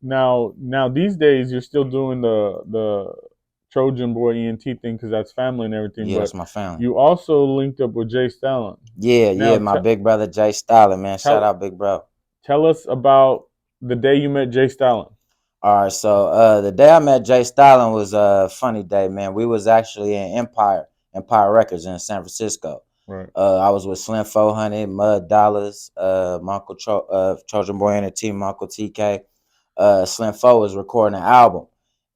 Now these days you're still doing the Trojan Boy ENT thing because that's family and everything. Yeah, But that's my family. you also linked up with Jay Stalin. Yeah, Now yeah, my big brother Jay Stalin, man. Shout tell out, big bro. tell us about the day you met Jay Stalin. All right, so the day I met Jay Stalin was a funny day, man. We was actually in Empire Records in San Francisco. Right. I was with Slim 400, Mud Dollars, my Uncle Trojan Boy and the team, my Uncle TK. Slim 4 was recording an album.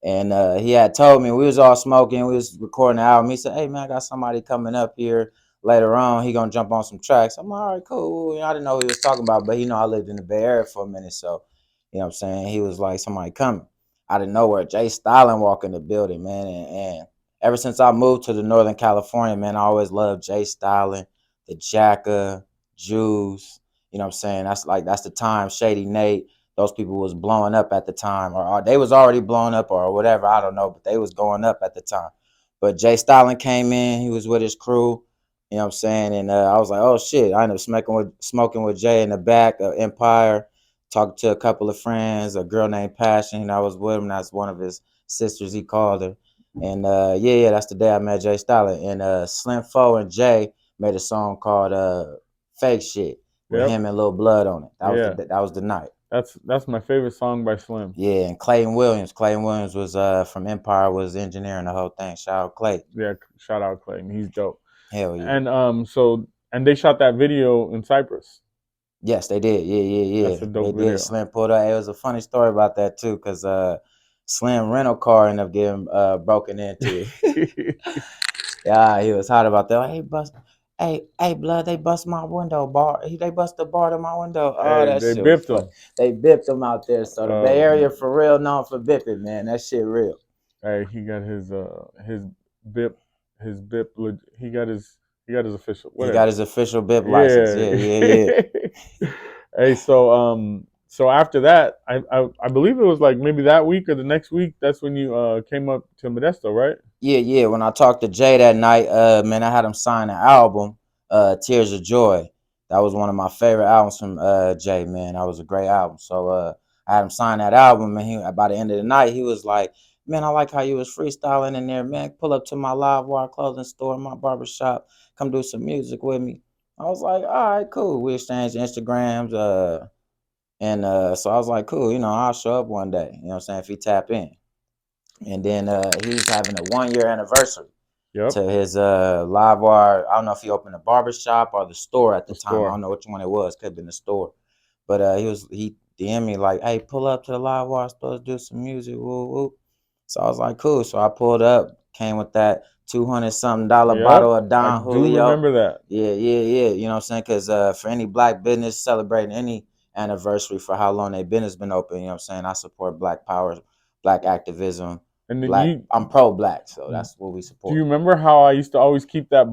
And he had told me, we was all smoking, we was recording the album. He said, hey, man, I got somebody coming up here later on. He going to jump on some tracks. I'm like, all right, cool. I didn't know what he was talking about, but I lived in the Bay Area for a minute. So, you know what I'm saying? He was like, somebody coming. Out of nowhere, Jay Stalin walk in the building, man. And ever since I moved to the Northern California, man, I always loved Jay Stalin, the Jacka, Juice. You know what I'm saying? That's the time Shady Nate, those people was blowing up at the time, or they was already blowing up or whatever. I don't know, but they was going up at the time. But Jay Stalin came in. He was with his crew. You know what I'm saying? And I was like, oh shit! I ended up smoking with Jay in the back of Empire, talking to a couple of friends, a girl named Passion. I was with him. That's one of his sisters. He called her. And yeah, that's the day I met Jay Stalin. And Slim Foe and Jay made a song called "Fake Shit" with Yep. him and Lil Blood on it. Yeah. That was the night. That's my favorite song by Slim. Yeah, and Clayton Williams. Clayton Williams was from Empire, was engineering the whole thing. Shout out Clay. Yeah. Shout out Clayton. He's dope. Hell yeah. And they shot that video in Cyprus. Yes, they did. Yeah, yeah, That's yeah. a They dope did. video. Slim pulled up. It was a funny story about that too, cause Slim rental car ended up getting broken into. Yeah, he was hot about that. Like, hey, blood, they bust my window bar. They bust the bar to my window. Oh, Hey, that they shit was bipped fun. him. They bipped him out there. So the Bay Area for real known for bipping, man. That shit real. Hey, he got his bip he got his official He got whatever. his official bip license. Yeah. Yeah, yeah, yeah. Hey, so after that, I believe it was like maybe that week or the next week. That's when you came up to Modesto, right? Yeah, yeah. When I talked to Jay that night, man, I had him sign an album, Tears of Joy. That was one of my favorite albums from Jay, man. That was a great album. So I had him sign that album, and by the end of the night, he was like, man, I like how you was freestyling in there, man. Pull up to my Live Wire clothing store, my barbershop, come do some music with me. I was like, all right, cool. We exchanged Instagrams, and so I was like, cool, I'll show up one day, you know what I'm saying, if he tap in. And then he was having a 1 year anniversary Yep. to his Live Wire. I don't know if he opened a barbershop or the store at the The time. I store. don't know which one it was. Could have been the store. But he DM'd me like, hey, pull up to the Live Wire store, do some music. Woo, woo. So I was like, cool. So I pulled up, came with that $200-something Yep. bottle of I Don do Julio. remember that. Yeah, yeah, yeah. You know what I'm saying? Because for any black business celebrating any anniversary for how long their business been open, you know what I'm saying? I support black power, black activism, And then black. you I'm pro-black, so that's what we do you support. remember how I used to always keep that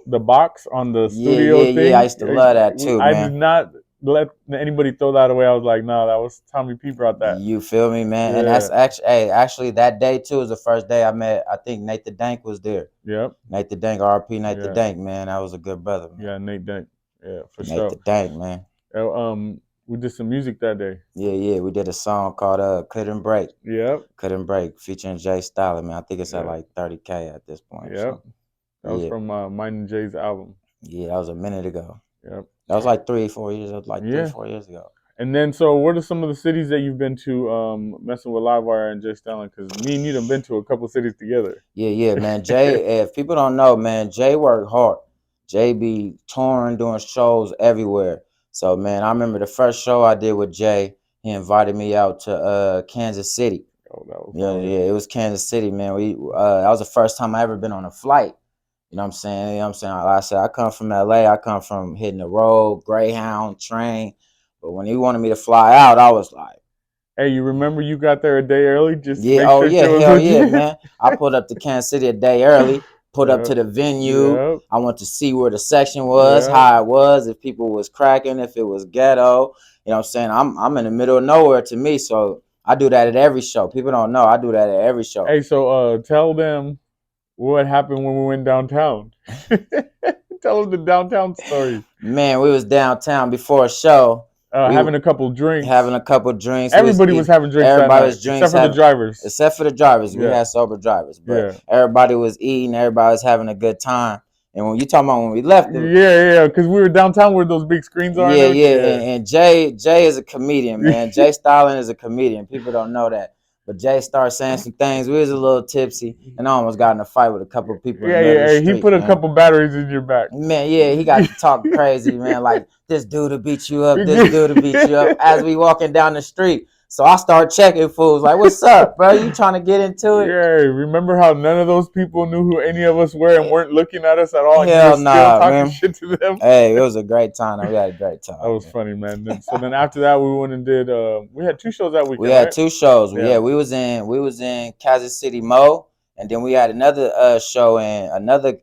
the box on the Yeah, studio yeah, yeah. I thing? used to love that too, I did man. not let anybody throw that away. I was like, no, that was Tommy P brought that. You feel me, man? And Yeah. that's actually that day too is the first day I met. I think Nate the Dank was there. Yep. Nate the Dank, RP Nate the Yeah. Dank, man. That was a good brother, man. Yeah. Nate Dank. Yeah, for Nate the sure. Dank, man. We did some music that day. Yeah, yeah. We did a song called Couldn't Break. Yep. Couldn't Break, featuring Jay Stalin, man. I think it's at Yeah. like 30K at this point. Yep. So That was yeah, from mine and Jay's album. yeah, that was a minute ago. Yep. That was like 3, 4 years. That was like three, Yeah. 4 years ago. And then, so what are some of the cities that you've been to messing with Livewire and Jay Stalin? Because me and you done been to a couple cities together. Yeah, yeah, man. Jay, if people don't know, man, Jay worked hard. Jay be touring, doing shows everywhere. So, man, I remember the first show I did with Jay. He invited me out to Kansas City. Oh, that was Yeah, hard. yeah, it was Kansas City, man. That was the first time I ever been on a flight. You know what I'm saying? You know what I'm saying? Like I said, I come from LA. I come from hitting the road, Greyhound, train. But when he wanted me to fly out, I was like, Hey, you remember you got there a day early just to yeah, make oh sure yeah, shit was hell yeah, legit? man. I pulled up to Kansas City a day early, put up Yeah. to the venue. Yep. I went to see where the section was, Yep. how it was, if people was cracking, if it was ghetto. You know what I'm saying? I'm in the middle of nowhere to me, so I do that at every show. People don't know I do that at every show. Hey, so tell them what happened when we went downtown. Tell them the downtown story. Man, we was downtown before a show. We having a couple having drinks. a couple drinks. We was Everybody was eating. having drinks that Everybody night, was except drinks for the having, drivers. except for the drivers. We Yeah, had sober drivers, but yeah, everybody was eating. Everybody was having a good time. And when you talking about when we left, yeah. Because we were downtown where those big screens are and yeah, everything. yeah, Yeah. and Jay is a comedian, man. Jay Stalin is a comedian. People don't know that, but Jay started saying some things. We was a little tipsy, and I almost got in a fight with a couple of people in the Yeah, middle of yeah. the Hey, he street, put a man. couple batteries in your back. Man, yeah, he got to talk crazy, man. Like this dude to beat you up, this dude to beat you up as we walking down the street. So I start checking fools like, "What's up, bro? You trying to get into it?" Yeah, remember how none of those people knew who any of us were and weren't looking at us at all, and you were Hell still nah, talking man. shit to them? Hey, it was a great time. We had a great That time, was man. funny, man. So then after that, we went and did. We had two shows that We weekend, had right? two shows. Yeah, We was in Kansas City, Mo, and then we had another show in another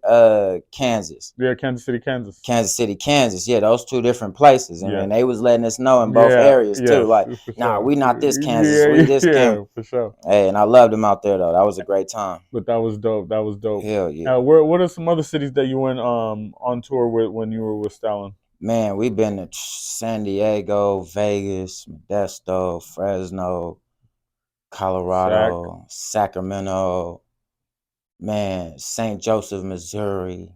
Kansas. yeah. Kansas City, Kansas. Kansas City, Kansas. Yeah, those two different places. And then Yes, they was letting us know in both yeah, areas too. yes, Like, for nah, sure. we not this Kansas. Yeah, We yeah, this yeah, Kansas. for sure. Hey, and I loved them out there though. That was a great time. But that was dope. That was dope. Hell yeah. Where? What are some other cities that you went on tour with when you were with Stalin? Man, we've been to San Diego, Vegas, Modesto, Fresno, Sac. Colorado, Sacramento, man, St. Joseph, Missouri.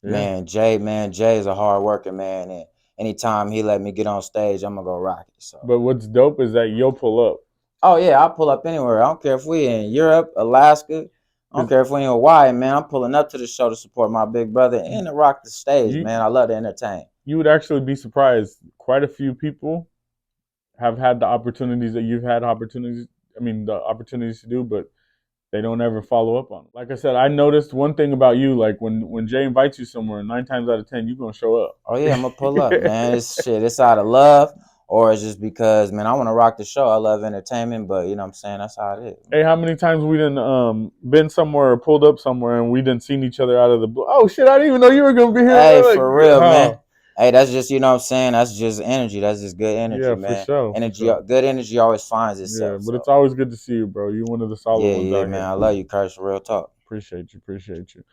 Yeah. Man, Jay is a hard worker, man. And anytime he let me get on stage, I'm gonna go rock it. So But what's dope is that you'll pull up. oh yeah, I'll pull up anywhere. I don't care if we in Europe, Alaska. I don't Cause care if we in Hawaii, man. I'm pulling up to the show to support my big brother and to rock the stage, you man. I love to entertain. you would actually be surprised. Quite a few people have had the opportunities that you've had opportunities. I mean, the opportunities to do, but they don't ever follow up on it. Like I said, I noticed one thing about you. Like when Jay invites you somewhere, 9 times out of 10, you're gonna show up. Oh yeah, I'm gonna pull up, man. It's shit. It's out of love, or it's just because, man, I want to rock the show. I love entertainment, but you know what I'm saying. That's how it is, man. Hey, how many times we didn't been somewhere or pulled up somewhere and we didn't seen each other out of the blue? Oh shit! I didn't even know you were gonna be here. Hey, Like, for real, man. oh Hey, that's just you know what I'm saying. That's just energy. That's just good energy, yeah, for man. sure, for Energy, sure. good energy always finds Yeah, itself. but it's So always good to see you, bro. You're one of the solid yeah, ones yeah, out man. here. I love you, Curse. Real talk. Appreciate you. Appreciate you.